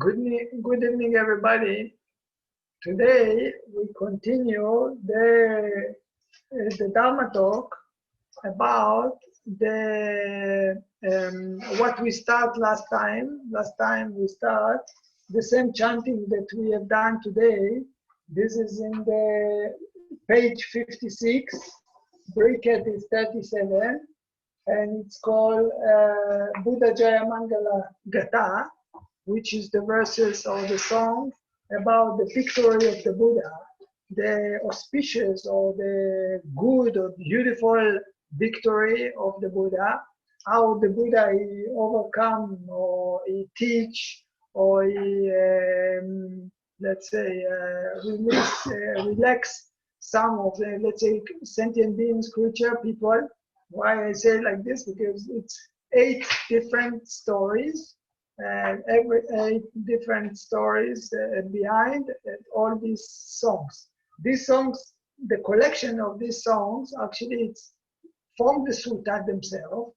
Good evening, everybody. Today we continue the Dharma talk about the what we start last time. Last time we start the same chanting that we have done today. This is in the page 56. Bracket is 37, and it's called Buddha-jaya-maṅgala-gāthā, which is the verses or the song about the victory of the Buddha, the auspicious or the good or beautiful victory of the Buddha, how the Buddha he overcome or he teach or he, let's say, relax some of the, let's say, sentient beings, creature, people. Why I say like this? Because it's 8 different stories, and every 8 different stories behind all these songs. These songs, the collection of these songs, actually it's from the sutta themselves,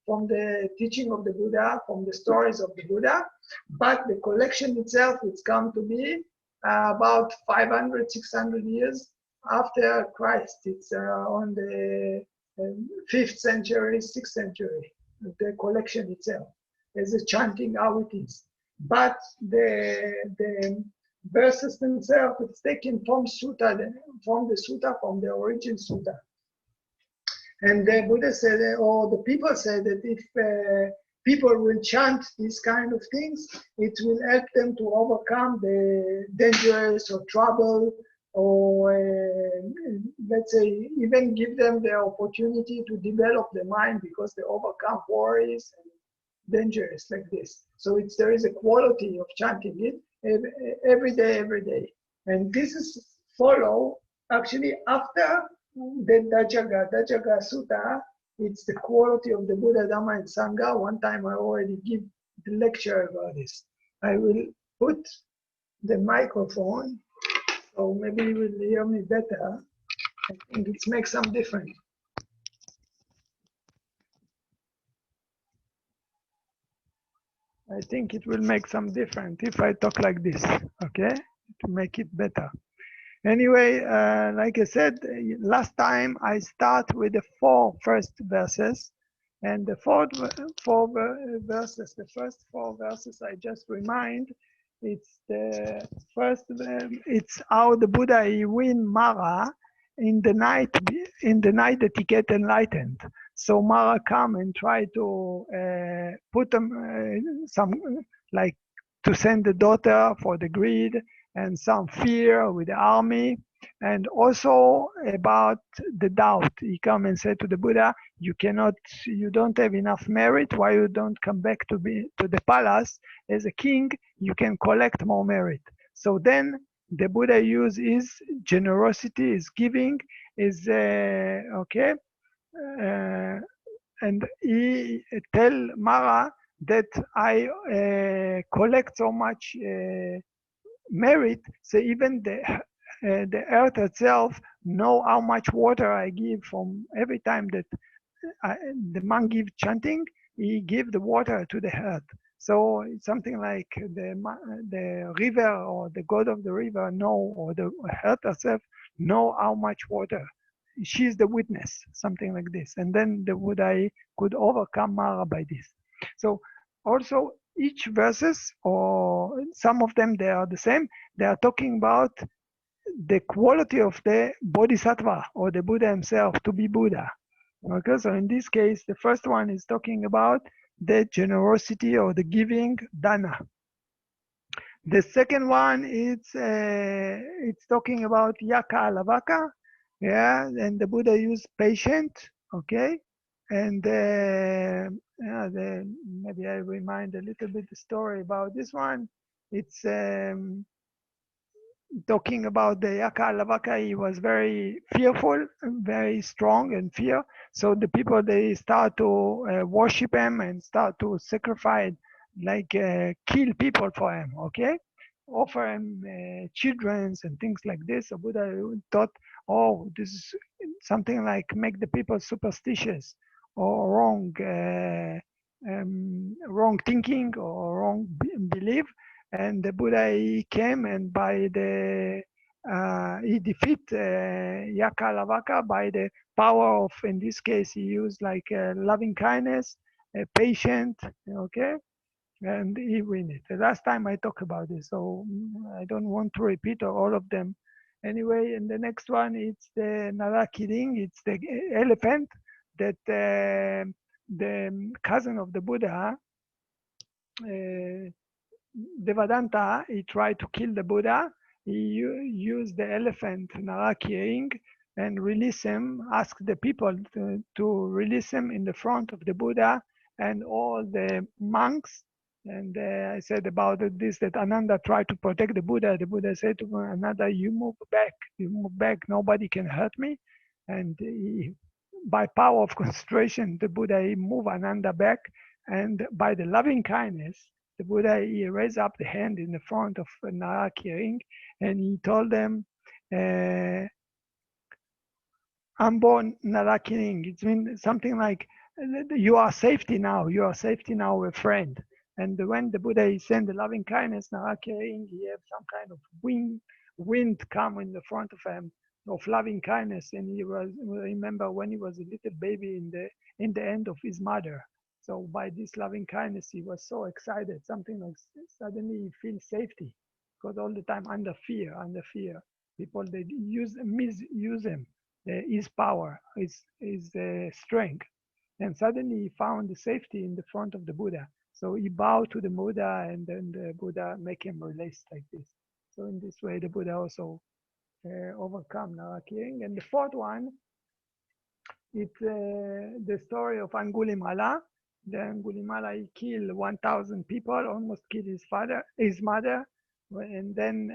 from the teaching of the Buddha, from the stories of the Buddha, but the collection itself, it's come to be about 500, 600 years after Christ. It's on the 5th century, 6th century, the collection itself, as a chanting how it is. But the verses themselves, it's taken from sutta, from the origin sutta. And the Buddha said, or the people said that if people will chant these kind of things, it will help them to overcome the dangers or trouble, or let's say even give them the opportunity to develop the mind, because they overcome worries and dangers like this. So there is a quality of chanting it every day. And this is follow actually after the Dajaga Sutta. It's the quality of the Buddha, Dhamma, and Sangha. One time I already give the lecture about this. I will put the microphone, so maybe you will hear me better. I think it makes some difference. I think it will make some difference if I talk like this, okay? To make it better. Anyway, like I said, last time I start with the 4 first verses, and the four verses, the first 4 verses I just remind, it's the first, it's how the Buddha he win Mara in the night that he get enlightened. So Mara come and try to put them some, like to send the daughter for the greed and some fear with the army, and also about the doubt. He come and said to the Buddha, you don't have enough merit. Why you don't come back to the palace as a king? You can collect more merit. So then the Buddha use his generosity, his giving, is okay. And he tell Mara that I collect so much merit, so even the earth itself know how much water I give from every time that the monk give chanting, he give the water to the earth. So it's something like the river or the god of the river know, or the earth herself know how much water. She's the witness, something like this. And then the Buddha could overcome Mara by this. So also each verses, or some of them, they are the same. They are talking about the quality of the Bodhisattva or the Buddha himself to be Buddha. Okay, so in this case, the first one is talking about the generosity or the giving dana. The second one is it's talking about yaka lavaka, yeah, and the Buddha used patient, okay, and maybe I remind a little bit the story about this one. It's talking about the yaka lavaka. He was very fearful, very strong in fear. So the people, they start to worship him and start to sacrifice, like kill people for him, okay? Offer him children and things like this. So Buddha thought, oh, this is something like make the people superstitious or wrong thinking or wrong belief. and the Buddha, he came, and by the he defeat Yaka-Lavaka by the power of, in this case, he used like loving kindness, patient, okay, and he win it. The last time I talked about this, so I don't want to repeat all of them. Anyway, and the next one, it's the Naraki ring. It's the elephant that the cousin of the Buddha, Devadatta, he tried to kill the Buddha. He used the elephant Naraki ring and release him, ask the people to release him in the front of the Buddha and all the monks. And I said about this, that Ananda tried to protect the Buddha. The Buddha said to Ananda, you move back, nobody can hurt me. And by power of concentration, the Buddha, he moved Ananda back. And by the loving kindness, the Buddha, he raised up the hand in the front of Naraki ring, and he told them, Ambo Naraki ring. It means something like, you are safety now, a friend. And when the Buddha, he sent the loving kindness, Naraki ring, he have some kind of wind come in the front of him, of loving kindness. And he was, remember when he was a little baby in the end of his mother. So by this loving kindness, he was so excited, something like suddenly he feels safety, because all the time under fear. People, they misuse him, his power, his strength. And suddenly he found the safety in the front of the Buddha. So he bowed to the Buddha, and then the Buddha make him release like this. So in this way, the Buddha also overcome Naraki ring. And the fourth one, it's the story of Angulimala. The Angulimala, he killed 1,000 people, almost killed his mother. And then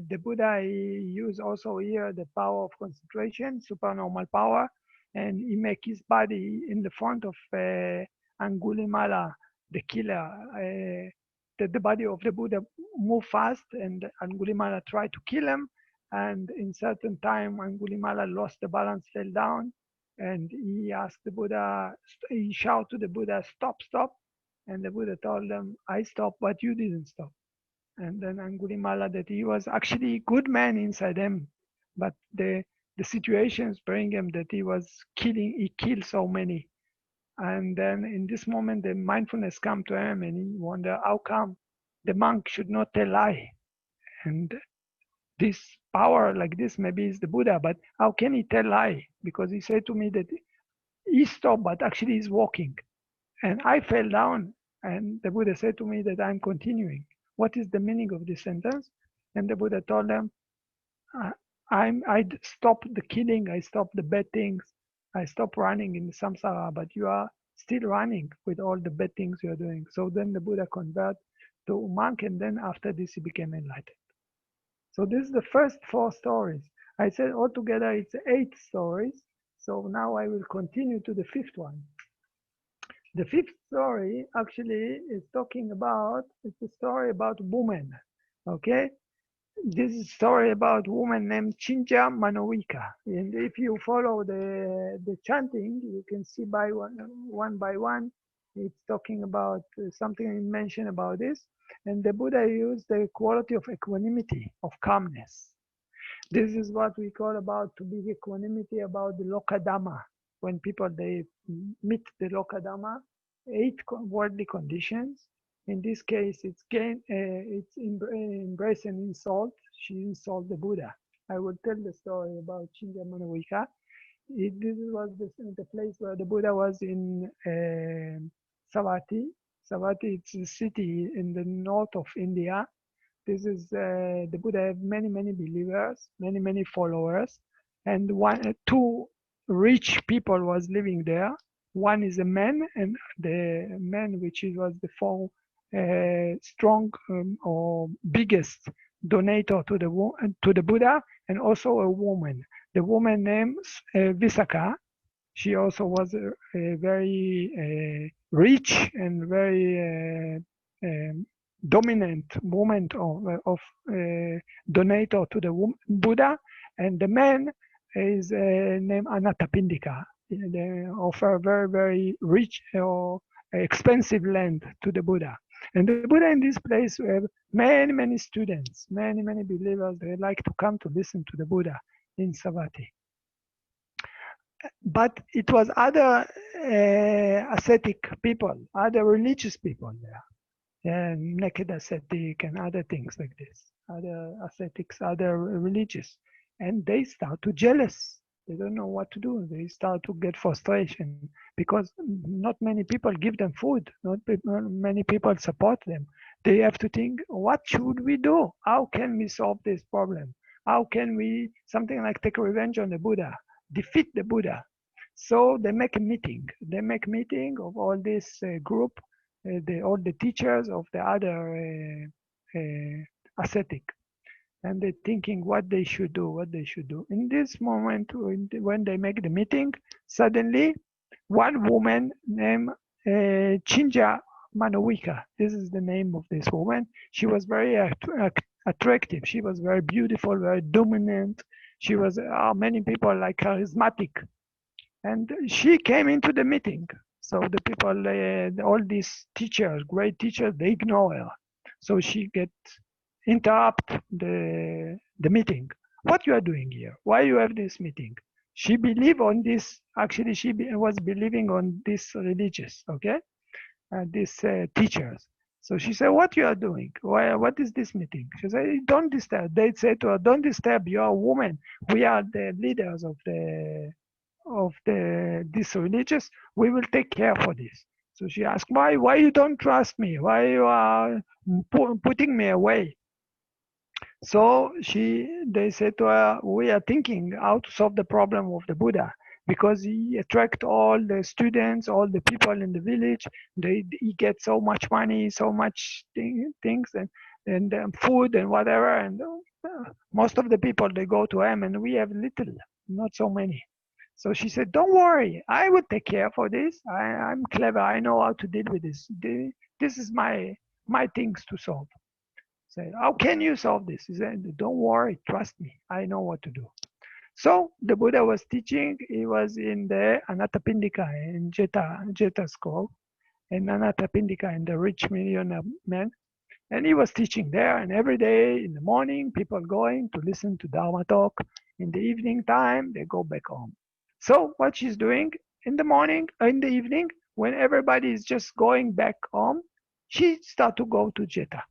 the Buddha, he used also here the power of concentration, supernormal power, and he make his body in the front of Angulimala, the killer. The body of the Buddha move fast, and Angulimala tried to kill him. And in certain time, Angulimala lost the balance, fell down. And he asked the Buddha, he shouted to the Buddha, stop, stop. And the Buddha told him, I stopped, but you didn't stop. And then Angulimala, that he was actually a good man inside him, but the situations bring him that he killed so many. And then in this moment, the mindfulness come to him, and he wonder, how come the monk should not tell lie? And this power like this maybe is the Buddha, but how can he tell lie? Because he said to me that he stopped, but actually he's walking. And I fell down, and the Buddha said to me that I'm continuing. What is the meaning of this sentence? And the Buddha told them, I stopped the killing, I stopped the bad things, I stopped running in the samsara, but you are still running with all the bad things you are doing. So then the Buddha converted to a monk, and then after this he became enlightened. So this is the first 4 stories. I said altogether it's 8 stories. So now I will continue to the 5th one. The 5th story actually is talking about, it's a story about woman, okay? This is a story about a woman named Chinja Manowika. And if you follow the chanting, you can see by one by one, it's talking about something I mentioned about this. And the Buddha used the quality of equanimity, of calmness. This is what we call about to be equanimity about the Lokadhamma. When people, they meet the Lokadhamma, 8 worldly conditions. In this case, it's embrace and insult. She insulted the Buddha. I will tell the story about Chinja Manowika. This was the place where the Buddha was in Savatthi. Savatthi, it's a city in the north of India. This is the Buddha have many believers, many followers, and 2 rich people was living there. One is a man, and the man which was the 4 strong or biggest donator to the Buddha, and also a woman. The woman named Visakha. She also was a very rich and very dominant woman of donator to the Buddha, and the man is named Anathapindika. They offer very rich or expensive land to the Buddha. And the Buddha in this place, we have many students, many believers. They like to come to listen to the Buddha in Savatthi. But it was other ascetic people, other religious people there, and naked ascetic and other things like this, other ascetics, other religious, and they start to jealous. They don't know what to do. They start to get frustration because not many people give them food. Not many people support them. They have to think, what should we do? How can we solve this problem? How can we, something like take revenge on the Buddha, defeat the Buddha? So they make a meeting. They make meeting of all this group, all the teachers of the other ascetic, and they're thinking what they should do. In this moment, when they make the meeting, suddenly one woman named Chinja Manowika, this is the name of this woman. She was very attractive. She was very beautiful, very dominant. She was, many people like charismatic. And she came into the meeting. So the people, all these teachers, great teachers, they ignore her. So she interrupt the meeting. What you are doing here? Why you have this meeting? She believed on this. Actually, she was believing on this religious. Okay, these teachers. So she said, "What you are doing? Why? What is this meeting?" She said, "Don't disturb." They said to her, "Don't disturb. You are a woman. We are the leaders of this religious. We will take care for this." So she asked, "Why you don't trust me? Why you are putting me away?" So they said to her, "We are thinking how to solve the problem of the Buddha because he attract all the students, all the people in the village. He gets so much money, so much things and food and whatever. And most of the people they go to him, and we have little, not so many." So she said, "Don't worry, I will take care for this. I'm clever. I know how to deal with this. This is my things to solve." Said, "How can you solve this?" He said, "Don't worry, trust me. I know what to do." So the Buddha was teaching. He was in the Anathapindika in Jeta school, in Anathapindika in the rich millionaire man. And he was teaching there. And every day in the morning, people going to listen to Dharma talk. In the evening time, they go back home. So what she's doing in the morning, in the evening, when everybody is just going back home, she start to go to Jeta,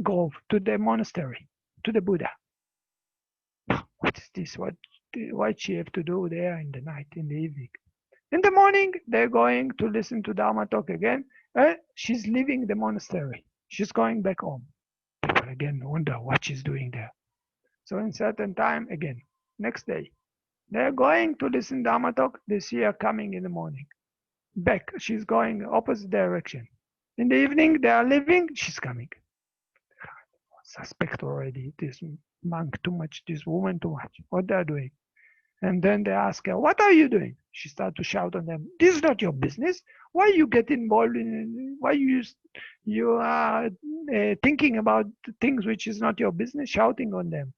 go to the monastery, to the Buddha. What is this? What she have to do there in the night, in the evening? In the morning, they're going to listen to Dharma talk again. She's leaving the monastery. She's going back home. People again wonder what she's doing there. So in certain time, again, next day, they're going to listen to Dharma talk. They see her coming in the morning. Back, she's going opposite direction. In the evening, they are leaving. She's coming. Suspect already. This monk too much. This woman too much. What they're doing? And then they ask her, "What are you doing?" She starts to shout on them. "This is not your business. Why you get involved in? Why you are thinking about things which is not your business?" Shouting on them.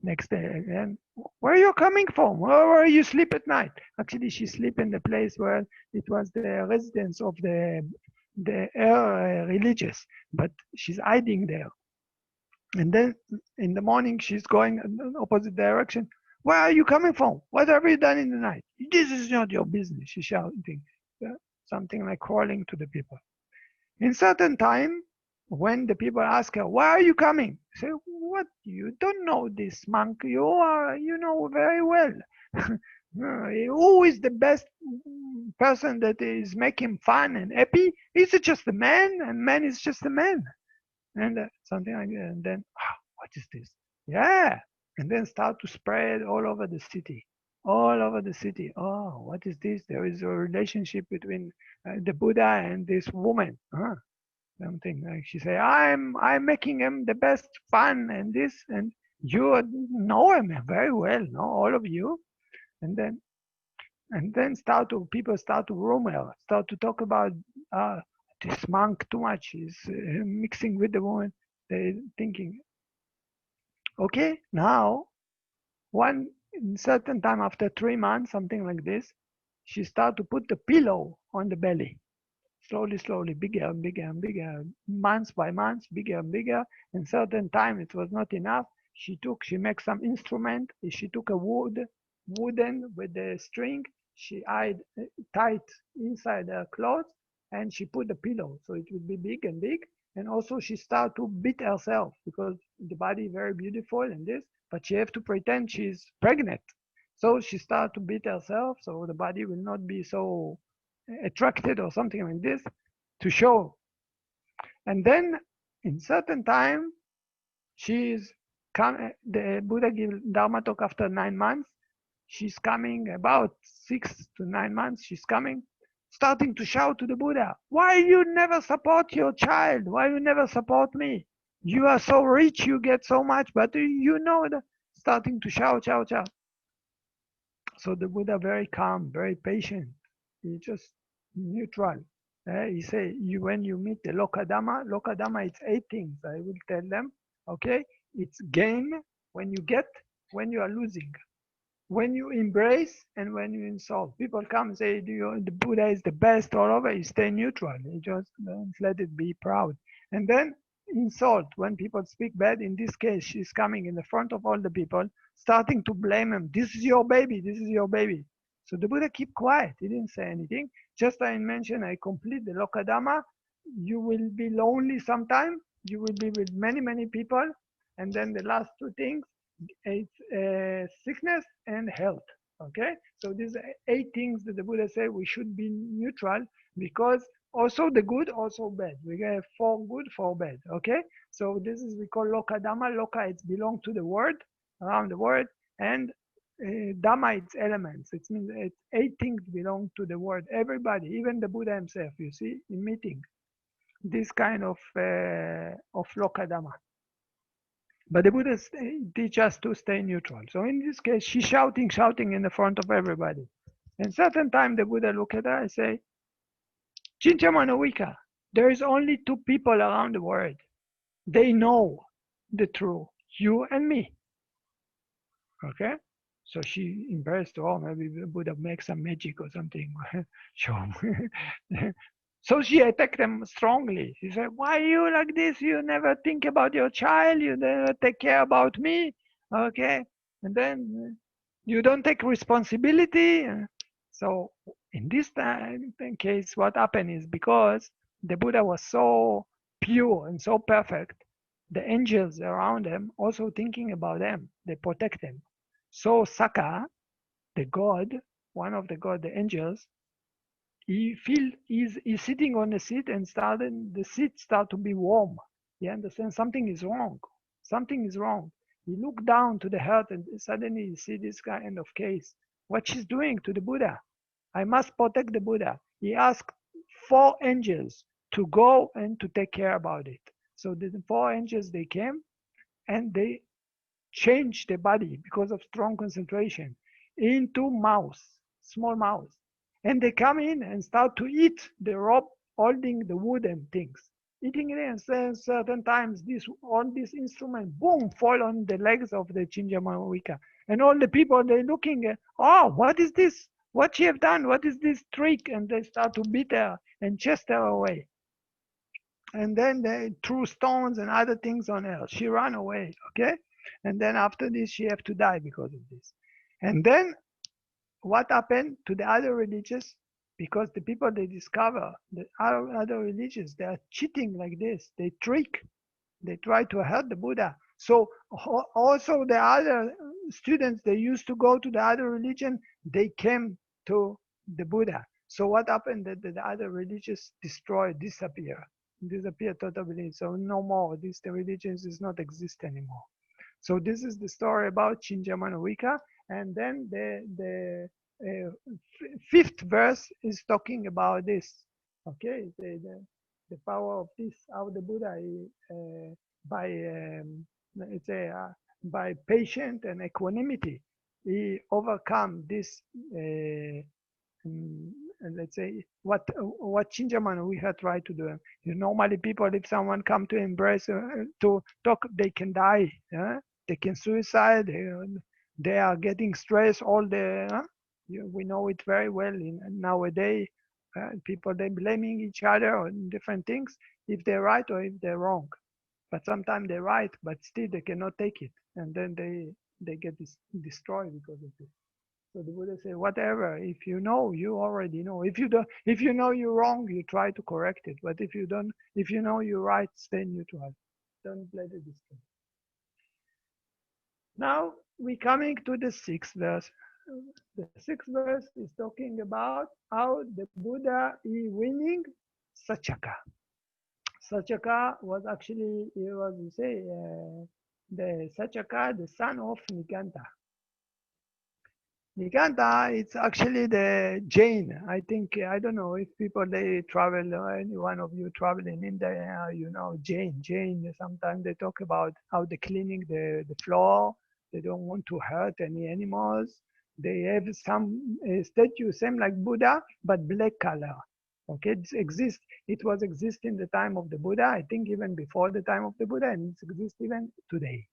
Next day again, "Where are you coming from? Where you sleep at night?" Actually, she sleep in the place where it was the residence of the religious, but she's hiding there. And then in the morning, she's going in the opposite direction. "Where are you coming from? What have you done in the night? This is not your business." She's shouting, something like calling to the people. In certain time, when the people ask her, "Why are you coming?" Say, "What? You don't know this monk. You know very well. Who is the best person that is making fun and happy? Is it just a man? And man is just a man." And something like that. And then, what is this? Yeah. And then start to spread all over the city. All over the city. "Oh, what is this? There is a relationship between the Buddha and this woman." Something like she say, I'm making him the best fun and this, and you know him very well, no, all of you. And then people start to rumor, start to talk about this monk too much. He's mixing with the woman. They thinking, okay, now one certain time after 3 months, something like this, she start to put the pillow on the belly. slowly, slowly, bigger and bigger and bigger, months by months, bigger and bigger. And certain time it was not enough. She makes some instrument. She took a wooden with the string. She tied inside her clothes, and she put the pillow so it would be big and big. And also she started to beat herself because the body very beautiful and this, but she have to pretend she's pregnant. So she started to beat herself so the body will not be so attracted or something like this to show. And then in certain time, she's the Buddha give Dharma talk after 9 months. She's coming about 6 to 9 months. She's coming, starting to shout to the Buddha, "Why you never support your child? Why you never support me? You are so rich, you get so much, but you know that." Starting to shout, shout, shout. So the Buddha very calm, very patient. He just neutral. He say, you when you meet the Lokadama, it's 8 things. I will tell them. Okay, it's gain when you get, when you are losing, when you embrace, and when you insult. People come and say, the Buddha is the best all over. You stay neutral. You just don't let it be proud. And then insult, when people speak bad. In this case, she's coming in the front of all the people, starting to blame him. This is your baby. This is your baby. So the Buddha keep quiet. He didn't say anything. Just I mentioned, I complete the Lokadama. You will be lonely sometime. You will be with many, many people. And then the last 2 things, it's sickness and health. Okay, so these are 8 things that the Buddha said we should be neutral, because also the good, also bad. We get 4 good, 4 bad. Okay, so this is we call Loka Dhamma. Loka, it's belong to the world, around the world, and Dhamma, it's elements. It means it's 8 things belong to the world. Everybody, even the Buddha himself, you see, in meeting this kind of Loka Dhamma. But the Buddha teach us to stay neutral. So in this case, she's shouting in the front of everybody. And certain time the Buddha look at her and say, Chinchamanawika, there is only 2 people around the world. They know the truth, you and me. Okay? So she embarrassed, oh, maybe the Buddha makes some magic or something. So she attacked them strongly. She said, why are you like this? You never think about your child. You never take care about me. Okay. And then you don't take responsibility. So in this case, what happened is because the Buddha was so pure and so perfect, the angels around him also thinking about them. They protect them. So Saka, the god, one of the god, the angels, he's sitting on the seat and the seat start to be warm. You understand? Something is wrong. Something is wrong. He looked down to the earth and suddenly he see this kind of case. What she's doing to the Buddha. I must protect the Buddha. He asked 4 angels to go and to take care about it. So the 4 angels, they came and they changed the body because of strong concentration into mouse, small mouse. And they come in and start to eat the rope holding the wooden things. Eating it, and then certain times all this instrument, boom, fall on the legs of the Chinjamawika. And all the people, they looking at, oh, what is this? What she have done? What is this trick? And they start to beat her and chase her away. And then they threw stones and other things on her. She ran away, okay? And then after this, she have to die because of this. And then what happened to the other religions? Because the people, they discover that other religions, they are cheating like this. They trick. They try to hurt the Buddha. So also the other students, they used to go to the other religion, they came to the Buddha. So what happened? That the other religions disappear totally. So no more. The religions does not exist anymore. So this is the story about Chinjamanawika. And then the 5th verse is talking about this. Okay, the power of this, how the Buddha by let's say by patience and equanimity, he overcome this. And let's say what Chinjaman we have tried to do. Normally people, if someone come to embrace to talk, they can die. They can suicide. They are getting stressed all the. We know it very well in nowadays. People, they blaming each other on different things, if they're right or if they're wrong. But sometimes they're right, but still they cannot take it, and then they get destroyed because of this. So the Buddha said, whatever, if you know, you already know. If you don't, if you know you're wrong, you try to correct it. But if you don't, if you know you're right, stay neutral. Don't let it destroy. Now we're coming to the sixth verse. The sixth verse is talking about how the Buddha is winning Sachaka. Sachaka was actually, he was, you say, the Sachaka, the son of Niganta. Niganta, it's actually the Jain. I think, I don't know if people, they travel, or any one of you travel in India, you know, Jain, sometimes they talk about how they're cleaning the floor. They don't want to hurt any animals. They have some statue, same like Buddha, but black color. Okay, it was exist in the time of the Buddha, I think even before the time of the Buddha, and it exists even today.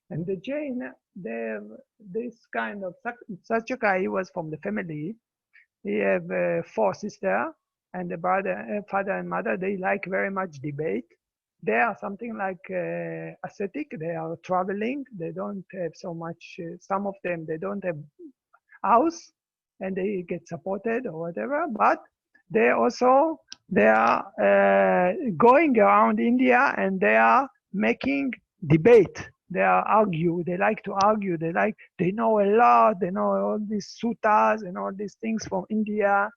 And the Jain, they this kind of Sachaka, he was from the family. He have four sisters, and the brother, father and mother. They like very much debate. They are something like ascetic. They are traveling. They don't have so much. Some of them, they don't have house, and they get supported or whatever. But they are going around India, and they are making debate. They are argue. They like to argue. They know a lot. They know all these suttas and all these things from India.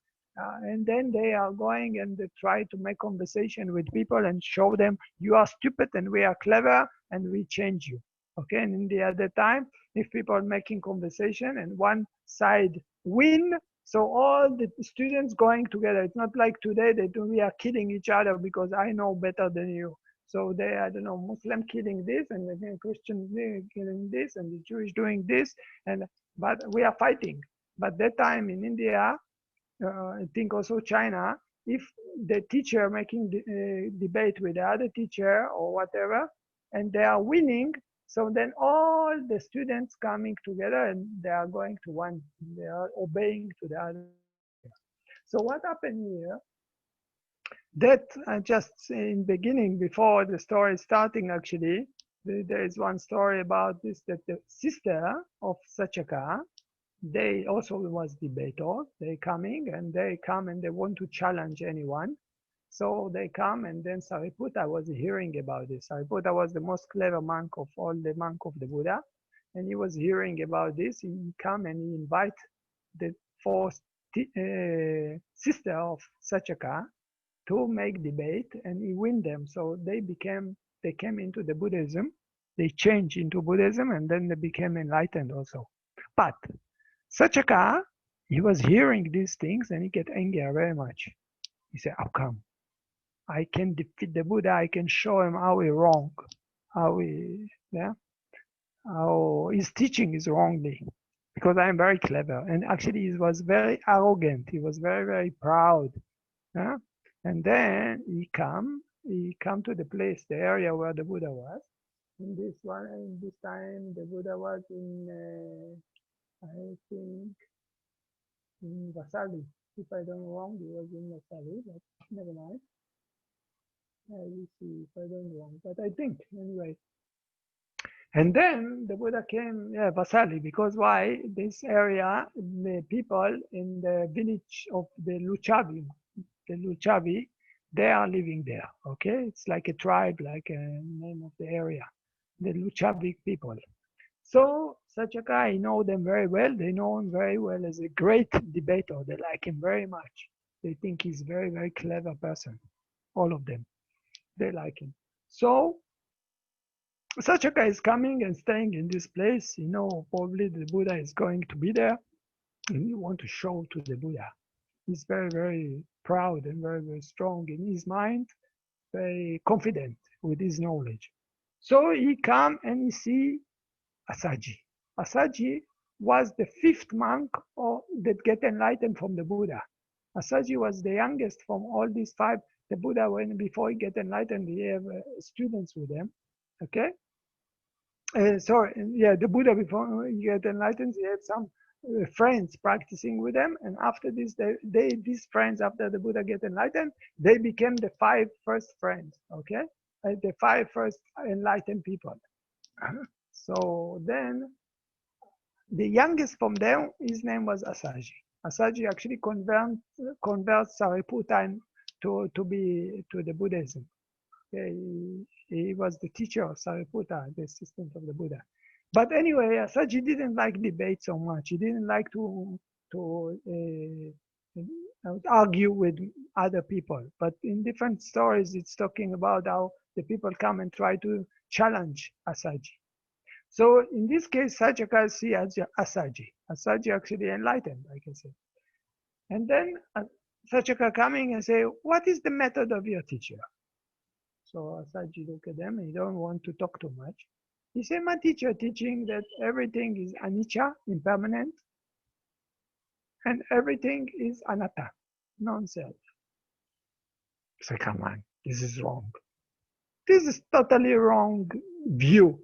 And then they are going and they try to make conversation with people and show them you are stupid and we are clever and we change you. Okay, and in the other time, if people are making conversation and one side win, so all the students going together. It's not like today that we are killing each other because I know better than you. So they, I don't know, Muslim killing this and the Christian killing this and the Jewish doing this, and but we are fighting. But that time in India, I think also China, if the teacher making debate with the other teacher or whatever, and they are winning, so then all the students coming together and they are going to one, they are obeying to the other. So what happened here? That just in beginning, before the story starting, actually, there is one story about this, that the sister of Sachaka, they also was debater. They coming and they come and they want to challenge anyone. So they come and then Sariputta was hearing about this. Sariputta was the most clever monk of all the monk of the Buddha. And he was hearing about this. He come and he invite the fourth sister of Sachaka to make debate and he win them. So they came into the Buddhism. They changed into Buddhism and then they became enlightened also. But Sachaka, he was hearing these things and he get angry very much. He said, how come? I can defeat the Buddha, I can show him how he's wrong, yeah, how his teaching is wrongly, because I am very clever. And actually he was very arrogant, he was very, very proud. Yeah? And then he come to the place, the area where the Buddha was. In this time, the Buddha was in, I think, in Vasali. If I don't wrong, he was in Vasali, but never mind. I will see if I don't wrong, but I think anyway. And then the Buddha came, yeah, Vasali, because why? This area, the people in the village of the Luchavi, they are living there. Okay, it's like a tribe, like a name of the area, the Luchavi people. So Sachaka, I know them very well. They know him very well as a great debater. They like him very much. They think he's a very, very clever person. All of them, they like him. So Sachaka is coming and staying in this place. You know, probably the Buddha is going to be there, and you want to show to the Buddha. He's very, very proud and very, very strong in his mind, very confident with his knowledge. So he come and he see Asaji. Asaji was the fifth monk that get enlightened from the Buddha. Asaji was the youngest from all these five. The Buddha, when before he get enlightened, he have students with him. Okay, sorry, yeah, the Buddha before he get enlightened, he had some friends practicing with them, and after this, these friends, after the Buddha get enlightened, they became the 5 first friends. Okay, the 5 first enlightened people. So then, the youngest from them, his name was Asaji. Asaji actually converts Sariputta to the Buddhism. He was the teacher of Sariputta, the assistant of the Buddha. But anyway, Asaji didn't like debate so much. He didn't like to argue with other people. But in different stories, it's talking about how the people come and try to challenge Asaji. So in this case, Sajjaka see Asaji. Asaji actually enlightened, I can say. And then Sajjaka coming and say, what is the method of your teacher? So Asaji look at them and he don't want to talk too much. He said, my teacher teaching that everything is anicca, impermanent, and everything is anatta, non-self. So come on, this is wrong. This is totally wrong view.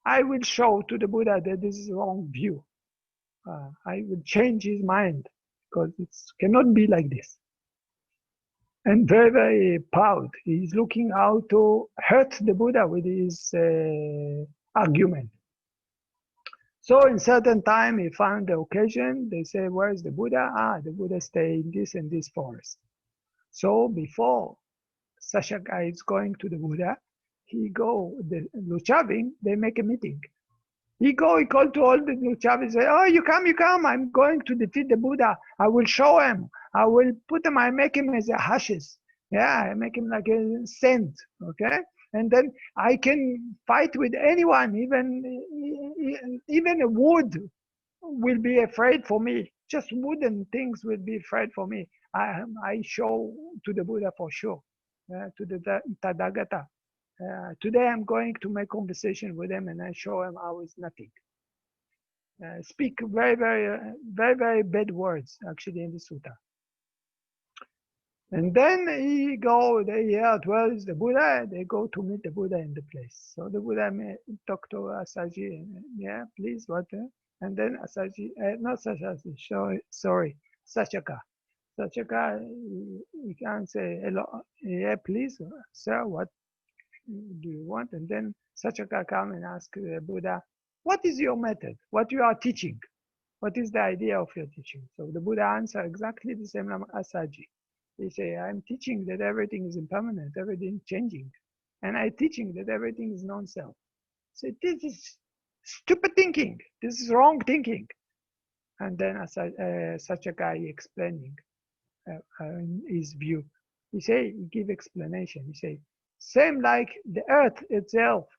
I will show to the Buddha that this is wrong view. I will change his mind because it cannot be like this. And very, very proud. He's looking how to hurt the Buddha with his argument. So in certain time, he found the occasion. They say, where is the Buddha? Ah, the Buddha stay in this and this forest. So before Sashaka is going to the Buddha, he go, the Luchavin, they make a meeting. He called to all the Luchavin, say, oh, you come, I'm going to defeat the Buddha. I will show him. I will put him, I make him as a hashes. Yeah, I make him like a saint, okay? And then I can fight with anyone, even a wood will be afraid for me. Just wooden things will be afraid for me. I show to the Buddha for sure, to the Tathagata. Today I'm going to make conversation with him and I show him how it's nothing. Speak very, very, very, very bad words actually in the sutta. And then they hear, well, is the Buddha, they go to meet the Buddha in the place. So the Buddha talk to Asaji, yeah, please, what? And then Asaji, not Asaji, sorry, Sachaka. Sachaka, he can say, hello, yeah, please, sir, what do you want? And then Sachaka come and ask the Buddha, what is your method? What you are teaching? What is the idea of your teaching? So the Buddha answer exactly the same as Asaji. They say, I'm teaching that everything is impermanent, everything is changing. And I'm teaching that everything is non-self. So this is stupid thinking. This is wrong thinking. And then such a guy explaining his view. He give explanation. He say, same like the earth itself.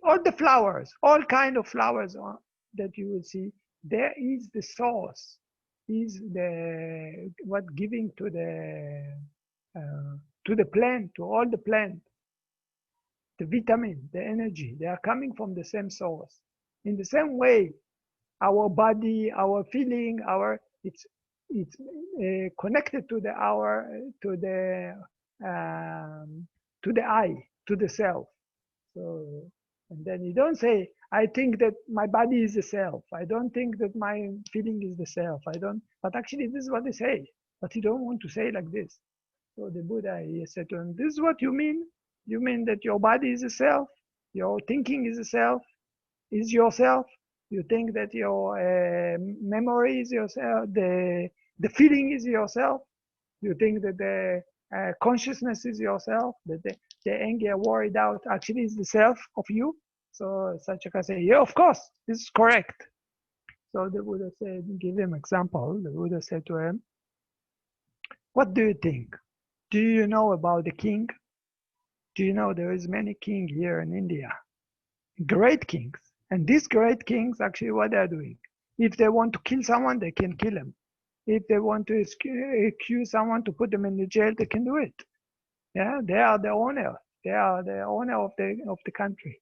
All the flowers, all kind of flowers that you will see, there is the source. Is the what giving to the plant, to all the plant, the vitamin, the energy, they are coming from the same source. In the same way, our body, our feeling, it's connected to the I, to the self. So, and then you don't say, I think that my body is the self. I don't think that my feeling is the self. But actually this is what they say. But you don't want to say like this. So the Buddha, he said to him, this is what you mean? You mean that your body is the self? Your thinking is the self? Is yourself? You think that your memory is yourself? The feeling is yourself? You think that the consciousness is yourself? That the anger, worry, doubt actually is the self of you? So Sachaka said, yeah, of course, this is correct. So the Buddha said, give him example. The Buddha said to him, what do you think? Do you know about the king? Do you know there is many kings here in India? Great kings. And these great kings, actually what they're doing, if they want to kill someone, they can kill him. If they want to accuse someone to put them in the jail, they can do it. Yeah, they are the owner. They are the owner of the country.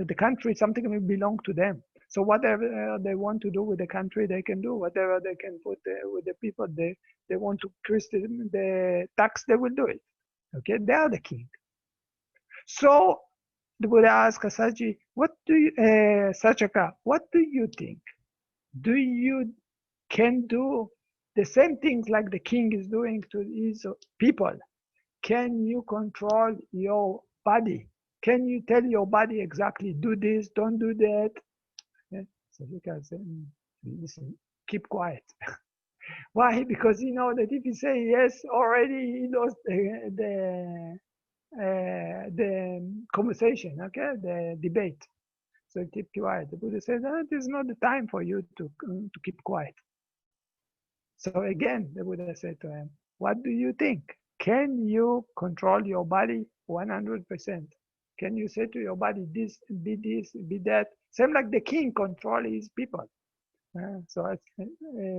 The country is something that belongs to them. So whatever they want to do with the country, they can do. Whatever they can put with the people, they want to increase the tax, they will do it. Okay, they are the king. So the Buddha asked Saji, what do you, Sachaka, what do you think? Do you can do the same things like the king is doing to his people? Can you control your body? Can you tell your body exactly, do this, don't do that? Yeah. So you can say, listen, keep quiet. Why? Because you know that if you say yes, already he lost the conversation, okay, the debate. So keep quiet. The Buddha says, oh, this is not the time for you to keep quiet. So again, the Buddha said to him, what do you think? Can you control your body 100%? Can you say to your body, this, be that? Same like the king control his people. So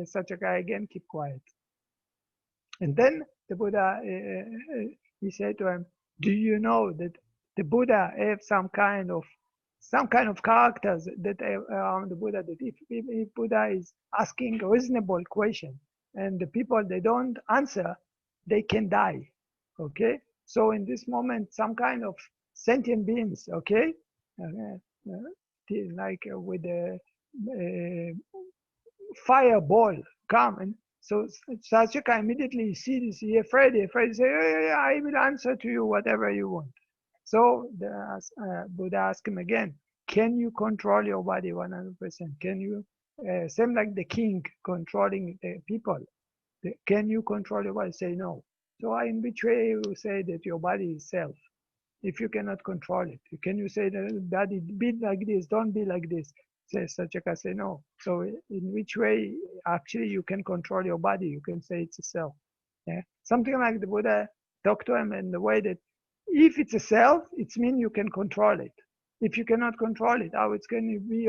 such a guy again, keep quiet. And then the Buddha, he said to him, do you know that the Buddha have some kind of characters that around the Buddha, that if Buddha is asking a reasonable question and the people, they don't answer, they can die, okay? So in this moment, some kind of sentient beings, okay? Like with a fireball come, and so Sachaka immediately sees this, he afraid, say, oh, I will answer to you whatever you want. So the Buddha asked him again, can you control your body 100%? Can you, same like the king controlling the people, can you control your body? Say no. So in which way you say that your body is self? If you cannot control it, can you say that body be like this, don't be like this? Says Sachaka, say no. So in which way actually you can control your body? You can say it's a self. Yeah, something like the Buddha talked to him in the way that if it's a self, it means you can control it. If you cannot control it, how it's going to be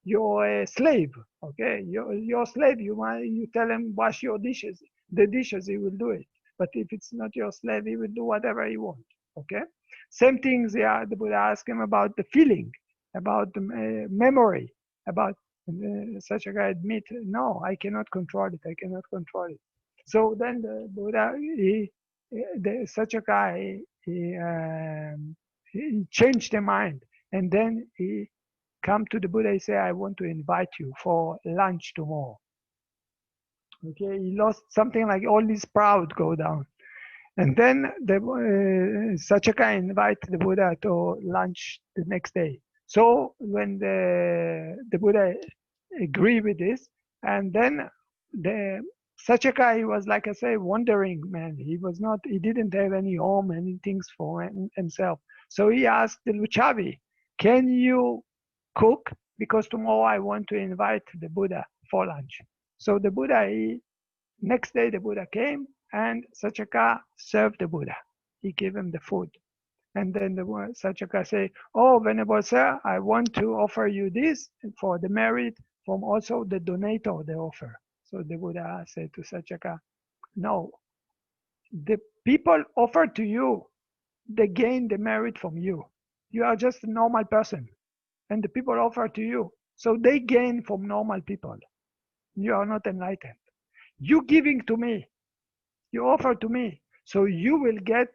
your slave? Okay, your slave. You tell him wash your dishes. The dishes, he will do it. But if it's not your slave, he will do whatever he wants. Okay. Same things. Yeah, the Buddha asked him about the feeling, about the memory, about such a guy admit, no, I cannot control it. I cannot control it. So then the Buddha, such a guy, he changed the mind, and then he come to the Buddha. He say, I want to invite you for lunch tomorrow. Okay, he lost something like all his proud go down. And then the Sachaka invite the Buddha to lunch the next day. So when the Buddha agree with this, and then the Sachaka, he was, like I say, wandering man. He didn't have any home, any things for himself. So he asked the Luchavi, can you cook? Because tomorrow I want to invite the Buddha for lunch. So the Buddha, next day the Buddha came, and Sachaka served the Buddha. He gave him the food. And then the Sachaka say, oh, Venerable Sir, I want to offer you this for the merit from also the donator, the offer. So the Buddha said to Sachaka, no, the people offer to you, they gain the merit from you. You are just a normal person, and the people offer to you, so they gain from normal people. You are not enlightened. You giving to me, you offer to me, so you will get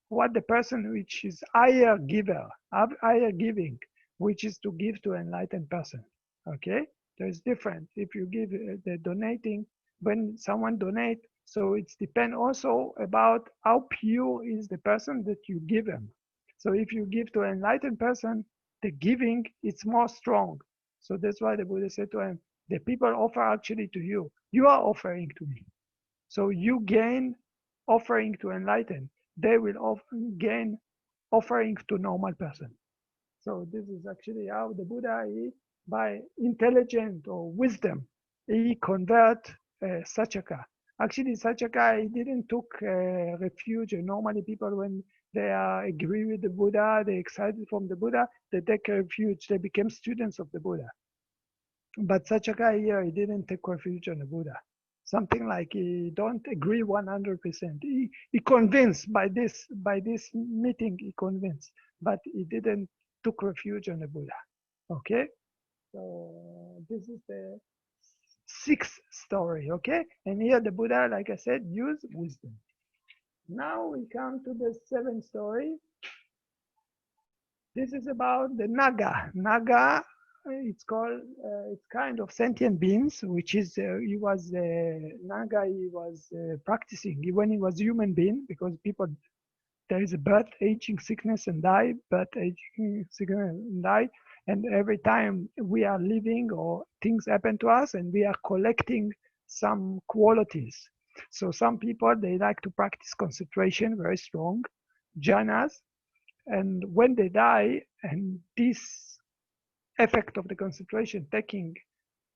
what the person which is higher giver, higher giving, which is to give to enlightened person. Okay, there's different. If you give the donating, when someone donate, so it's depend also about how pure is the person that you give him. So if you give to an enlightened person, the giving it's more strong. So that's why the Buddha said to him, the people offer actually to you. You are offering to me. So you gain offering to enlighten. They will gain offering to normal person. So this is actually how the Buddha, by intelligence or wisdom, he convert Sachaka. Actually, Sachaka, he didn't took refuge. Normally people, when they agree with the Buddha, they excited from the Buddha, they take refuge. They become students of the Buddha. But Sachaka here, he didn't take refuge on the Buddha. Something like he don't agree 100%. He convinced by this meeting, he convinced, but he didn't took refuge on the Buddha. Okay, so this is the sixth story. Okay, and here the Buddha, like I said, used wisdom. Now we come to the seventh story. This is about the Naga. Naga, it's called, it's kind of sentient beings, which is, he was, Naga, he was practicing when he was human being, because people, there is a birth, aging, sickness, and die, birth, aging, sickness, and die. And every time we are living or things happen to us, and we are collecting some qualities. So some people, they like to practice concentration, very strong, jhanas, and when they die, and this effect of the concentration taking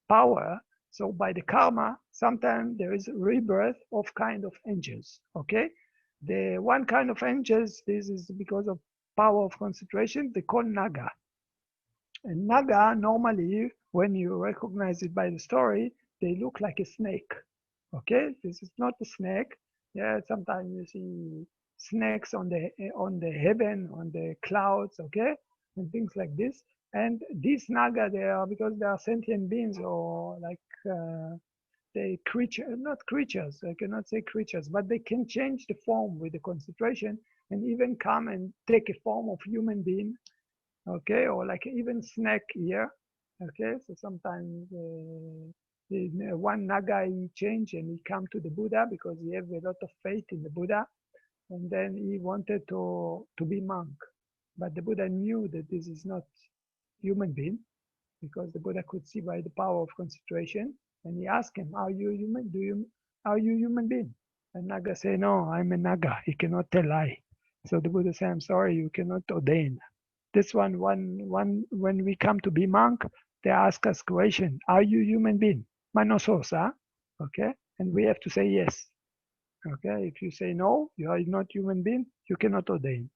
power, so by the karma, sometimes there is rebirth of kind of angels, okay? The one kind of angels, this is because of power of concentration, they call Naga. And Naga, normally, when you recognize it by the story, they look like a snake, okay? This is not a snake. Yeah, sometimes you see snakes on the heaven, on the clouds, okay, and things like this. And these Naga, they are, because they are sentient beings, or like they creature, not creatures, I cannot say creatures, but they can change the form with the concentration, and even come and take a form of human being, okay, or like even snake here, okay. So sometimes one Naga, he changed and he come to the Buddha because he have a lot of faith in the Buddha, and then he wanted to be monk, but the Buddha knew that this is not human being, because the Buddha could see by the power of concentration, and he asked him, "Are you human? Are you human being?" And Naga say, "No, I'm a Naga. He cannot tell lie." So the Buddha said, "I'm sorry, you cannot ordain." This one, when we come to be monk, they ask us question, "Are you human being?" Manososa, okay? And we have to say yes. Okay, if you say no, you are not human being, you cannot ordain.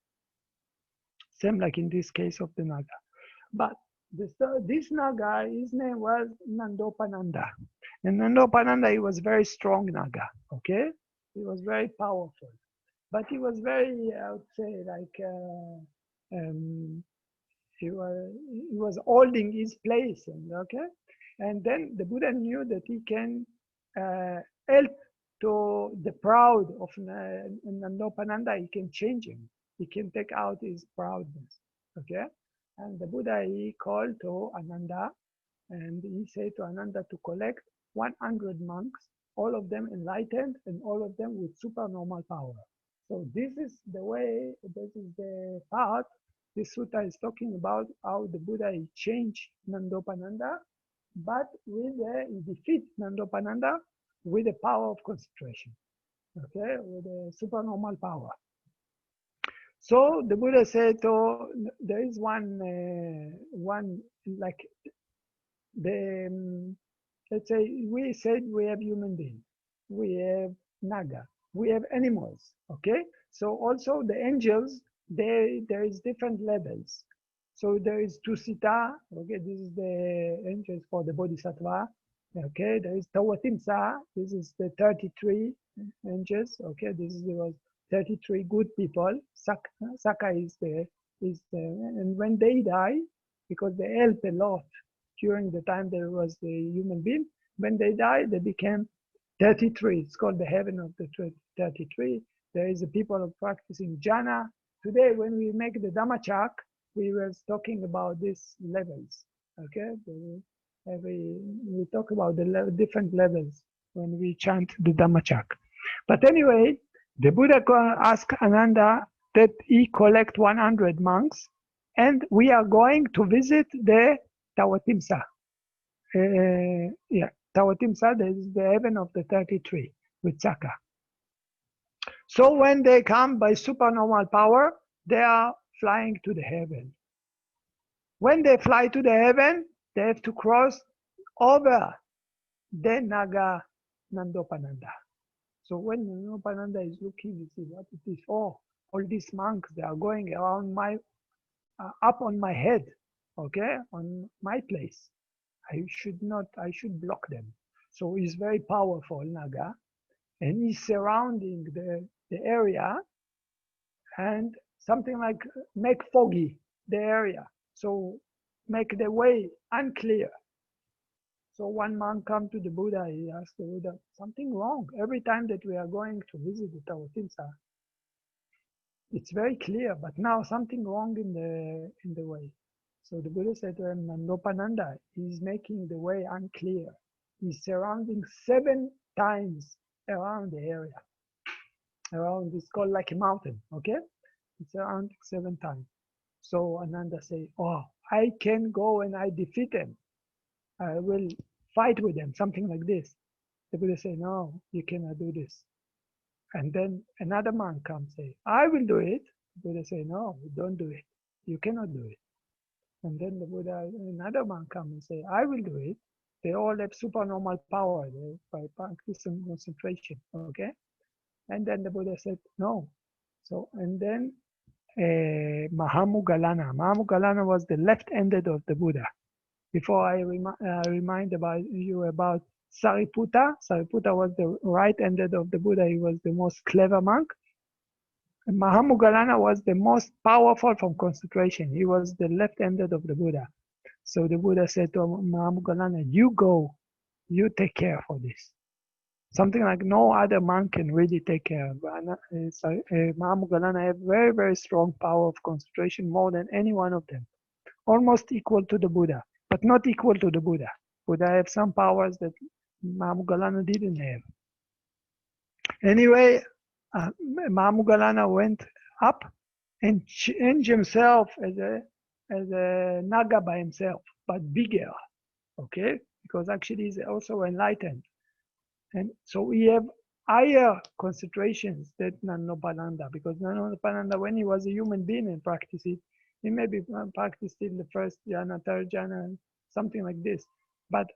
Same like in this case of the Naga. But this Naga, his name was Nandopananda. And Nandopananda, he was very strong Naga, okay? He was very powerful. But he was very, I would say, like, he was holding his place, and okay? And then the Buddha knew that he can help to the proud of Nandopananda, he can change him. He can take out his proudness, okay? And the Buddha, he called to Ananda, and he said to Ananda to collect 100 monks, all of them enlightened, and all of them with supernormal power. So this is the way, this is the part, this sutta is talking about how the Buddha he changed Nandopananda, but he defeat Nandopananda with the power of concentration, okay, with the supernormal power. So the Buddha said, "Oh, there is one like the let's say we said we have human beings, we have Naga, we have animals, okay. So also the angels, there is different levels. So there is Tusita, okay. This is the angels for the Bodhisattva, okay. There is Tawatimsa. This is the 33 angels, okay. This is was 33 good people. Saka is and when they die, because they help a lot during the time there was the human being, when they die, they became 33. It's called the heaven of the 33. There is a people of practicing jhana. Today, when we make the Dhammachak, we were talking about these levels, okay? We talk about the different levels when we chant the Dhammachak. But anyway, the Buddha asked Ananda that he collect 100 monks, and we are going to visit the Tawatimsa. Tawatimsa, that is the heaven of the 33 with Saka. So when they come by supernormal power, they are flying to the heaven. When they fly to the heaven, they have to cross over the Naga Nandopananda. So when Nandopananda is looking, you see what it is. Oh, all these monks, they are going around up on my head, okay, on my place. I should block them. So he's very powerful, Naga, and he's surrounding the area, and something like make foggy the area. So make the way unclear. So one monk come to the Buddha, he asked the Buddha, something wrong. Every time that we are going to visit the Tawatimsa, It's very clear, but now something wrong in the way. So the Buddha said to him, Nandopananda is making the way unclear. He's surrounding 7 times around the area. Around, it's called like a mountain, okay? It's around 7 times. So Ananda say, oh, I can go and I defeat him. I will fight with them, something like this. The Buddha say, no, you cannot do this. And then another monk comes say, I will do it. The Buddha say, no, don't do it. You cannot do it. And then the Buddha, another monk comes and say, I will do it. They all have supernormal power by practicing concentration, okay? And then the Buddha said, no. So, and then Mahamoggallana was the left-handed of the Buddha. Before I remind you about Sariputta. Sariputta was the right-handed of the Buddha. He was the most clever monk. And Mahamoggallana was the most powerful from concentration. He was the left-handed of the Buddha. So the Buddha said to Mahamoggallana, you go, you take care for this. Something like no other monk can really take care of. Mahamoggallana have very, very strong power of concentration, more than any one of them. Almost equal to the Buddha, but not equal to the Buddha. Buddha have some powers that Mahamoggallana didn't have. Anyway, Mahamoggallana went up and changed himself as a Naga by himself, but bigger, okay? Because actually he's also enlightened. And so we have higher concentrations than Nandopananda, because Nandopananda, when he was a human being and practiced it, he maybe practiced in the first jhana, third jhana, something like this. But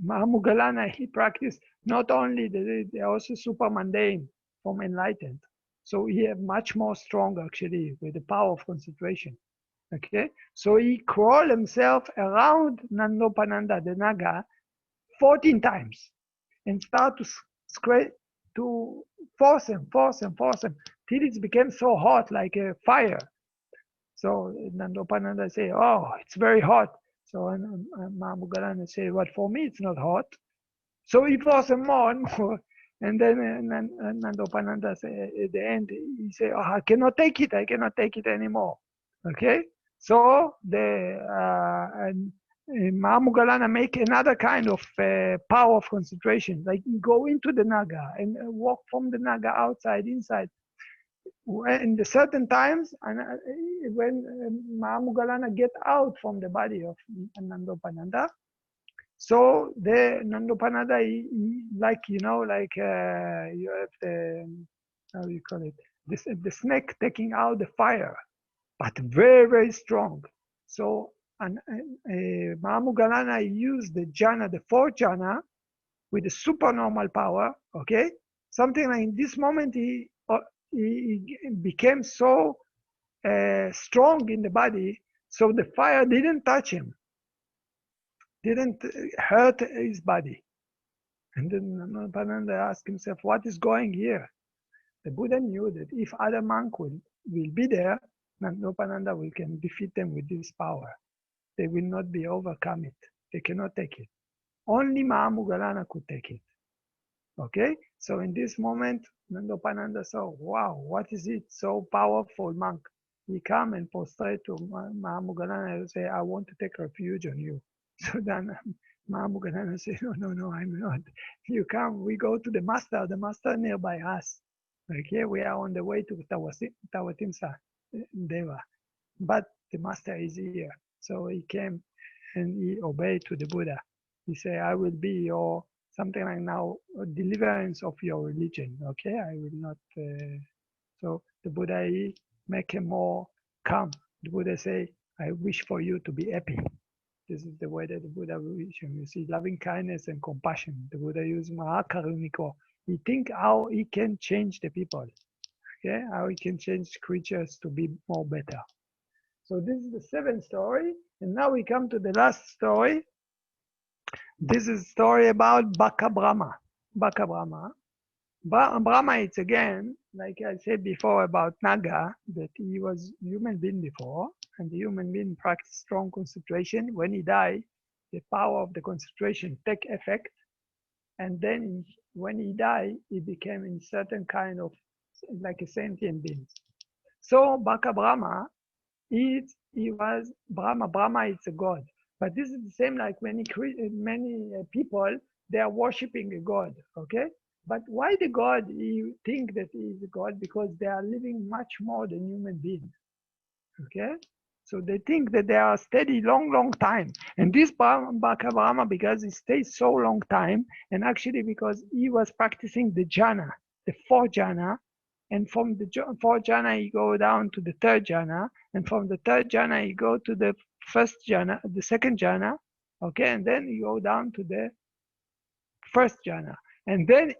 Mahamoggallana, he practiced not only, they're also super mundane from enlightened. So he have much more strong actually with the power of concentration. Okay, so he crawled himself around Nandopananda, the Naga, 14 times and start to force him, till it became so hot like a fire. So Nandopananda say, oh, it's very hot. So Mahamoggallana say, well, for me it's not hot. So he forced him more and more. And then Nandopananda say, at the end, he say, oh, I cannot take it anymore. Okay? So Mahamoggallana make another kind of power of concentration, like go into the Naga and walk from the Naga outside, inside. In the certain times, and when Mahamoggallana get out from the body of Nandopananda, so the Nandopananda, like you have the, how do you call it, the snake taking out the fire, but very, very strong. So Mahamoggallana used the jhana, the 4th jhana, with a supernormal power, okay? Something like in this moment, he became so strong in the body, so the fire didn't touch him, didn't hurt his body. And then Nandopananda asked himself, what is going here? The Buddha knew that if other monk will be there, Nandopananda can defeat them with this power. They will not be overcome it. They cannot take it. Only Mahamoggallana could take it. Okay? So in this moment, Nandopananda saw, wow, what is it? So powerful monk. He come and prostrate to Mahamoggallana and say, I want to take refuge on you. So then Mahamoggallana said, no, I'm not. You come, we go to the master nearby us. Okay, we are on the way to Tawatimsa Deva. But the master is here. So he came and he obeyed to the Buddha. He said, I will be your, something like now, deliverance of your religion. Okay, I will not. So the Buddha, he make him more calm. The Buddha say, I wish for you to be happy. This is the way that the Buddha wish him. You see, loving kindness and compassion. The Buddha used Mahakaruniko. He think how he can change the people. Okay, how he can change creatures to be more better. So this is the 7th story. And now we come to the last story. This is a story about Baka Brahma. Baka Brahma. Brahma, it's again, like I said before about Naga, that he was human being before, and the human being practiced strong concentration. When he died, the power of the concentration take effect. And then when he died, he became in certain kind of, like a sentient being. So Baka Brahma, he was Brahma. Brahma is a god. But this is the same like many people, they are worshipping a god, okay? But why the god, you think that he is a god? Because they are living much more than human beings, okay? So they think that they are steady long time. And this Baka Brahma, because he stays so long time, and actually because he was practicing the jhana, the 4 jhana, and from the 4 jhana, you go down to the 3rd jhana, and from the 3rd jhana, you go to the 1st jhana, the 2nd jhana, okay, and then you go down to the 1st jhana. And then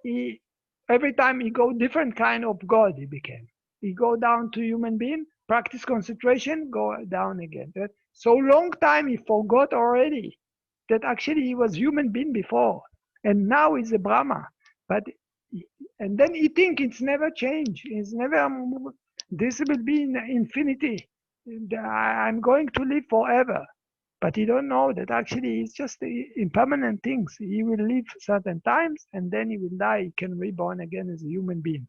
every time he go different kind of God he became. He go down to human being, practice concentration, go down again. So long time he forgot already that actually he was human being before, and now he's a Brahma. But and then he think it's never change. It's never. This will be in infinity. I'm going to live forever. But he don't know that actually it's just impermanent things. He will live certain times and then he will die. He can reborn again as a human being.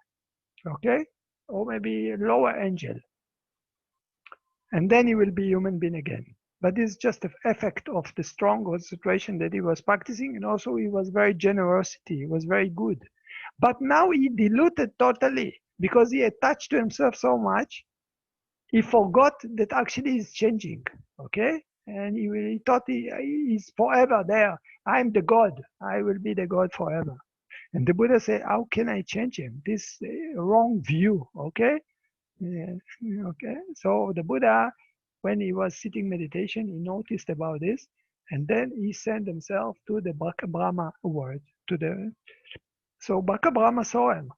Okay? Or maybe a lower angel. And then he will be human being again. But this is just the effect of the strong concentration that he was practicing, and also he was very generosity. He was very good. But now he diluted totally because he attached to himself so much. He forgot that actually he's changing. Okay? And he thought he's forever there. I'm the God. I will be the God forever. And the Buddha said, how can I change him? This wrong view, okay? Yeah, okay. So the Buddha, when he was sitting meditation, he noticed about this. And then he sent himself to the Baka Brahma world. So Baka Brahma saw him.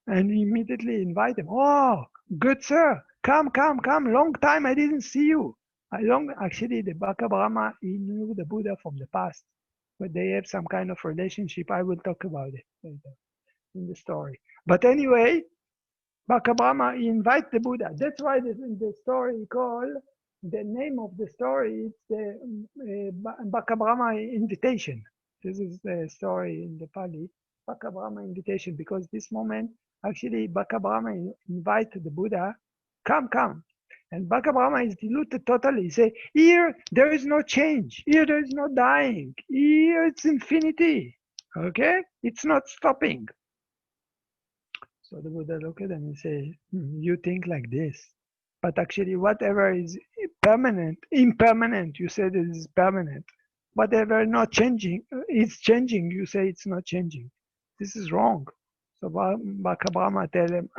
And he immediately invited him. Oh, good sir. Come. Long time I didn't see you. Actually, the Baka Brahma, he knew the Buddha from the past, but they have some kind of relationship. I will talk about it later in the story. But anyway, Baka Brahma, he invites the Buddha. That's why the story called, the name of the story, it's the Baka Brahma invitation. This is the story in the Pali, Baka Brahma invitation, because this moment, actually, Baka Brahma invited the Buddha, come. And Baka Brahma is diluted totally. He say, here there is no change. Here there is no dying. Here it's infinity. Okay? It's not stopping. So the Buddha look at them and say, you think like this. But actually whatever is impermanent, you said it is permanent. Whatever not changing, it's changing, you say it's not changing. This is wrong. So Baka Brahma tell him,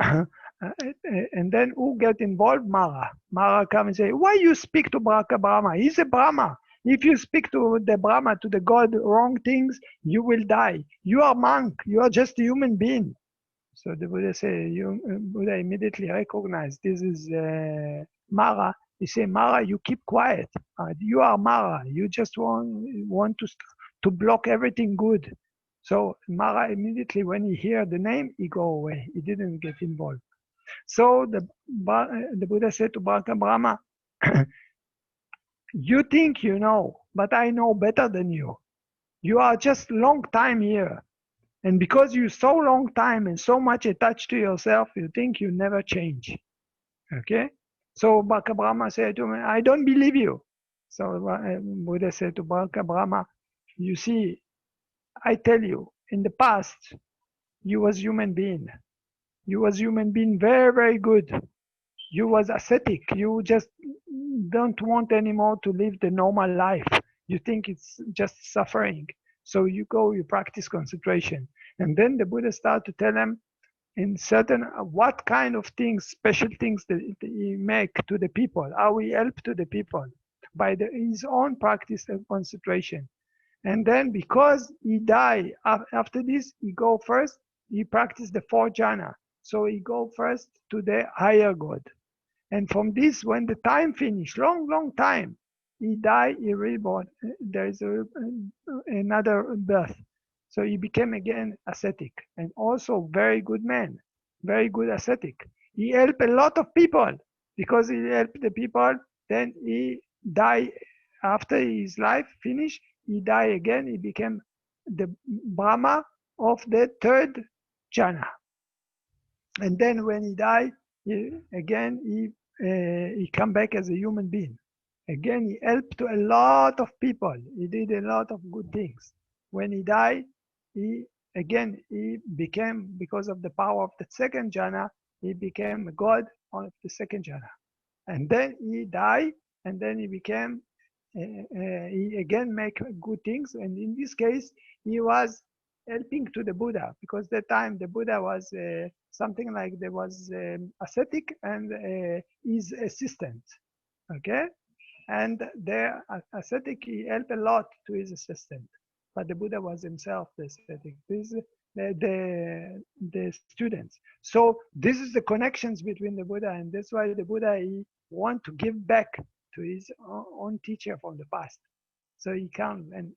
and then who get involved? Mara. Mara come and say, why you speak to Baka Brahma? He's a Brahma. If you speak to the Brahma, to the God, wrong things, you will die. You are monk. You are just a human being. So the Buddha say, Buddha immediately recognized this is Mara. He say, Mara, you keep quiet. You are Mara. You just want to block everything good. So Mara immediately, when he hear the name, he go away. He didn't get involved. So the Buddha said to Baka Brahma, you think you know, but I know better than you. You are just long time here. And because you're so long time and so much attached to yourself, you think you never change. Okay? So Baka Brahma said to me, I don't believe you. So Buddha said to Baka Brahma, you see, I tell you, in the past, you was human being. You was human being very, very good. You was ascetic. You just don't want anymore to live the normal life. You think it's just suffering. So you practice concentration. And then the Buddha started to tell him in certain, what kind of things, special things that he make to the people, how he help to the people by his own practice of concentration. And then because he died, after this, he practiced the 4 jhana. So he go first to the higher God. And from this, when the time finished, long time, he died, he reborn. There is another birth. So he became again ascetic, and also very good man, very good ascetic. He helped a lot of people. Because he helped the people, then he died after his life finished. He died again. He became the Brahma of the 3rd jhana. And then when he died, He come back as a human being. Again, he helped to a lot of people. He did a lot of good things. When he died, he became, because of the power of the second jhana, he became a god of the second jhana. And then he died, and then he became, he again make good things. And in this case, he was helping to the Buddha, because that time the Buddha was something like there was ascetic and his assistant, okay? And the ascetic, he helped a lot to his assistant, but the Buddha was himself the ascetic. This the students. So this is the connections between the Buddha, and that's why the Buddha, he want to give back to his own teacher from the past. So he come and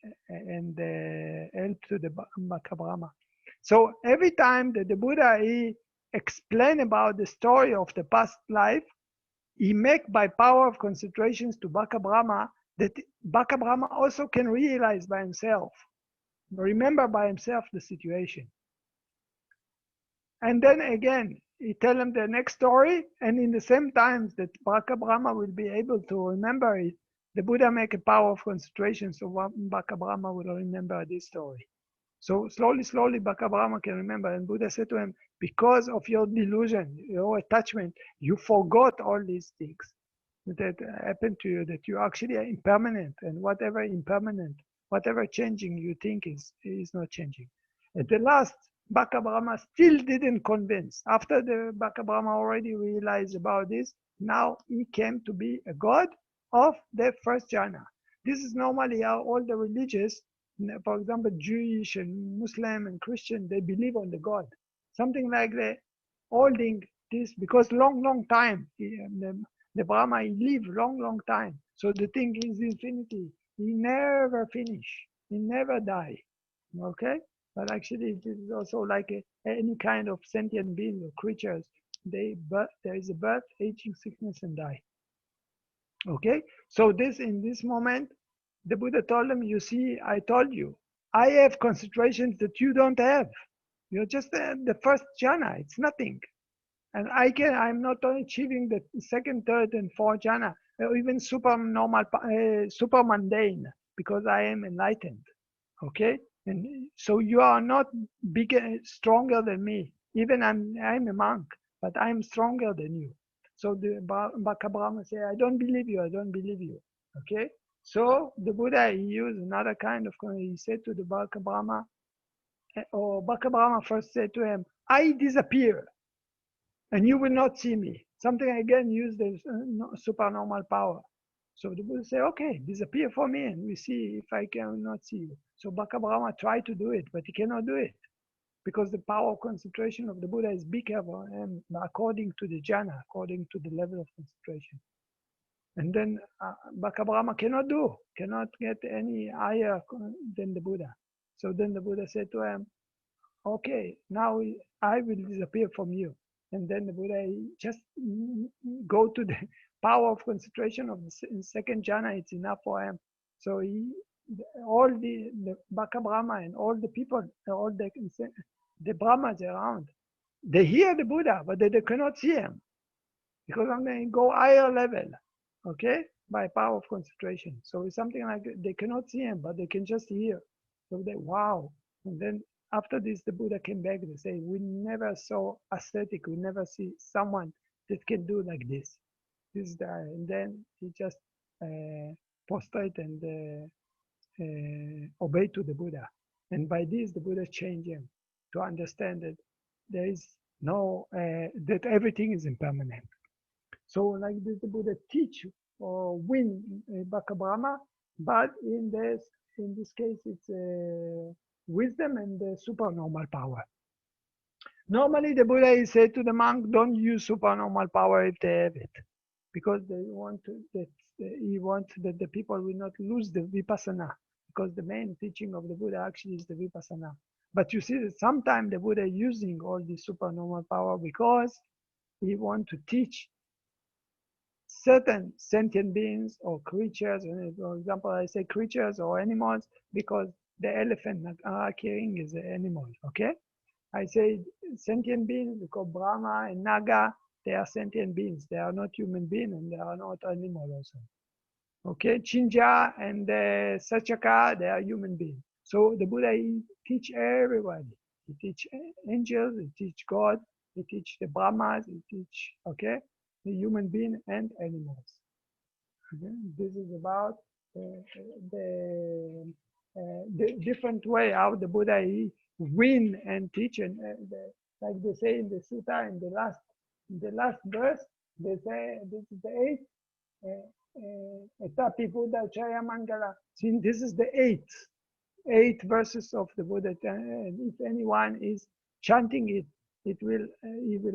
help to the Bhakka-Brahma. So every time that the Buddha, he explain about the story of the past life, he make by power of concentrations to Bhakka-Brahma, that Bhakka-Brahma also can realize by himself, remember by himself the situation. And then again, he tell him the next story, and in the same times that Bhakka-Brahma will be able to remember it, the Buddha make a power of concentration, so Bhakka-Brahma will remember this story. So slowly, slowly, Bhakka-Brahma can remember. And Buddha said to him, because of your delusion, your attachment, you forgot all these things that happened to you, that you actually are impermanent, and whatever impermanent, whatever changing you think is not changing. At the last, Bhakka-Brahma still didn't convince. After the Bhakka-Brahma already realized about this, now he came to be a god of the first jhana. This is normally how all the religious, for example, Jewish and Muslim and Christian, they believe on the God. Something like the holding this, because long time, the Brahma, he lived long time. So the thing is infinity. He never finish. He never die. Okay? But actually, it is also like any kind of sentient being or creatures. There is a birth, aging, sickness, and die. Okay? So in this moment, the Buddha told him, you see, I told you, I have concentrations that you don't have. You're just the first jhana, it's nothing. And I'm not only achieving the second, third, and fourth jhana, or even super normal, super mundane, because I am enlightened. Okay? And so you are not bigger, stronger than me. Even I'm a monk, but I'm stronger than you. So the Bhakka-Brahma say, I don't believe you, I don't believe you. Okay? So the Buddha, he used another kind of, he said to the Bhakka-Brahma, or Bhakka-Brahma first said to him, I disappear and you will not see me. Something again used the supernormal power. So the Buddha said, okay, disappear for me and we see if I cannot see you. So Bhakka-Brahma tried to do it, but he cannot do it because the power of concentration of the Buddha is bigger and according to the jhana, according to the level of concentration. And then Bhakka-Brahma cannot get any higher than the Buddha. So then the Buddha said to him, okay, now I will disappear from you. And then the Buddha just go to the power of concentration of the second jhana, it's enough for him. So all the Bhakka-Brahma and all the people, all the Brahmas around, they hear the Buddha, but they cannot see him because I'm going to go higher level, okay, by power of concentration. So it's something like they cannot see him, but they can just hear. So they, wow. And then after this, the Buddha came back and say, we never saw ascetic, we never see someone that can do like this. And then he just prostrate and obey to the Buddha. And by this, the Buddha changed him to understand that there is no, that everything is impermanent. So like this, the Buddha teach or win Bhakka-Brahma, but in this case, it's wisdom and the supernormal power. Normally, the Buddha is said to the monk, don't use supernormal power if they have it, because they want that he wants that the people will not lose the vipassana, because the main teaching of the Buddha actually is the vipassana. But you see that sometimes the Buddha is using all this supernormal power because he wants to teach certain sentient beings or creatures. For example, I say creatures or animals because the elephant carrying is an animal, okay? I say sentient beings because Brahma and Naga they are sentient beings. They are not human beings and they are not animal also. Okay, Chinja and Sachaka, they are human beings. So the Buddha, he teach everybody. He teach angels, he teach God, he teach the Brahmas, he teach, okay, the human being and animals. Okay? This is about the different way how the Buddha he win and teach, and like they say in the sutta in the last verse, they say this is the eighth. Buddha-jaya-maṅgala. See, this is the eight verses of the Buddha. And if anyone is chanting it, it will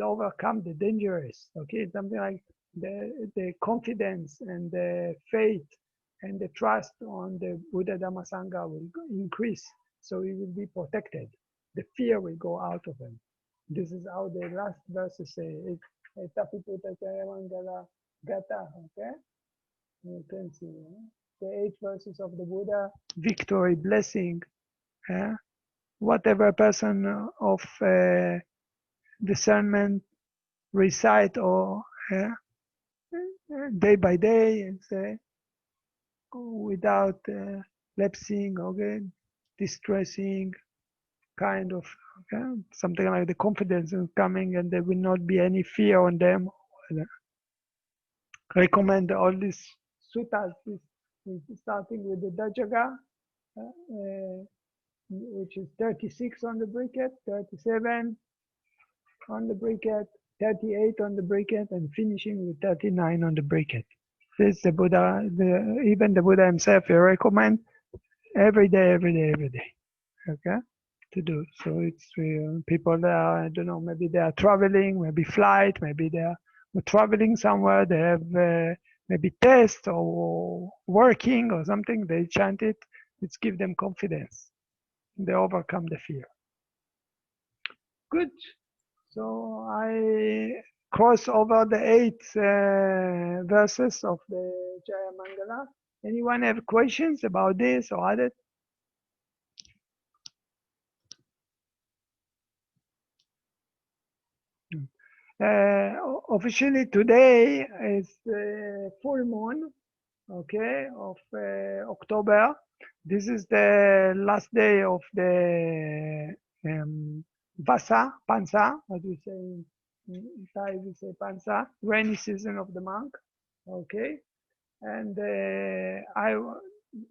overcome the dangerous. Okay, something like the confidence and the faith and the trust on the Buddha Dhamma Sangha will increase. So he will be protected. The fear will go out of him. This is how the last verses say. Buddha-jaya-maṅgala-gāthā. Okay. You can see the 8 verses of the Buddha, victory, blessing, whatever person of discernment recite or day by day, without lapsing, okay, distressing, kind of, okay? Something like the confidence is coming and there will not be any fear on them. Recommend all these suttas, starting with the Dajaga, which is 36 on the briquette, 37 on the briquette, 38 on the briquette, and finishing with 39 on the briquette. This is the Buddha, even the Buddha himself, he recommend every day, okay, to do. So it's people that are, I don't know, maybe they are traveling, maybe flight, maybe they are traveling somewhere, they have maybe test or working or something, they chant it, it's give them confidence. They overcome the fear. Good. So I cross over the 8 verses of the Jaya-maṅgala. Anyone have questions about this or other? Officially today is full moon, okay, of October. This is the last day of the Vasa, Pansa, what we say in Thai, we say Pansa, rainy season of the month, okay. And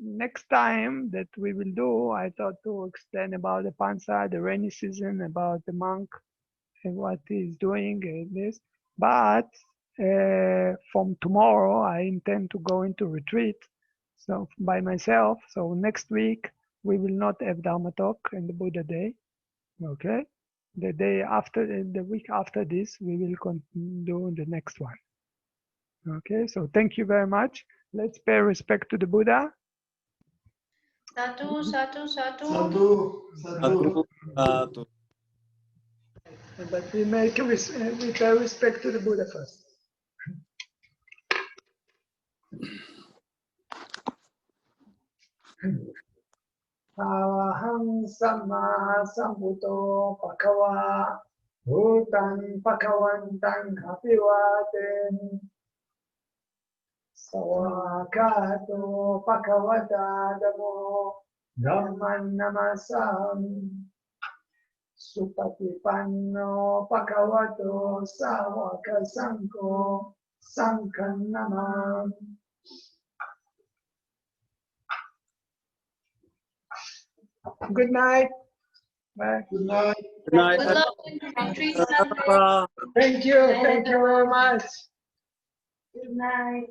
next time that we will do, I thought to explain about the Pansa, the rainy season, about the monk, and what he's doing this. But from tomorrow, I intend to go into retreat, so by myself. So next week we will not have Dharma talk in the Buddha day. Okay, the day after, the week after this, we will do the next one. Okay, so thank you very much. Let's pay respect to the Buddha. Satu, satu, satu. Satu, satu. Satu. But we pay respect to the Buddha first. Aham Samma Sambuddho Bhagava Bhutan Bhagavantan Apivaten Sawakato Bhagavata Dhammo Dhamman Namasami Supatipanno Bhagavato Sāvaka Sangho Sanghan Namami. Good night. Bye. Good night. Good night. Good luck in the retreat Sunday. Thank you very much. Good night.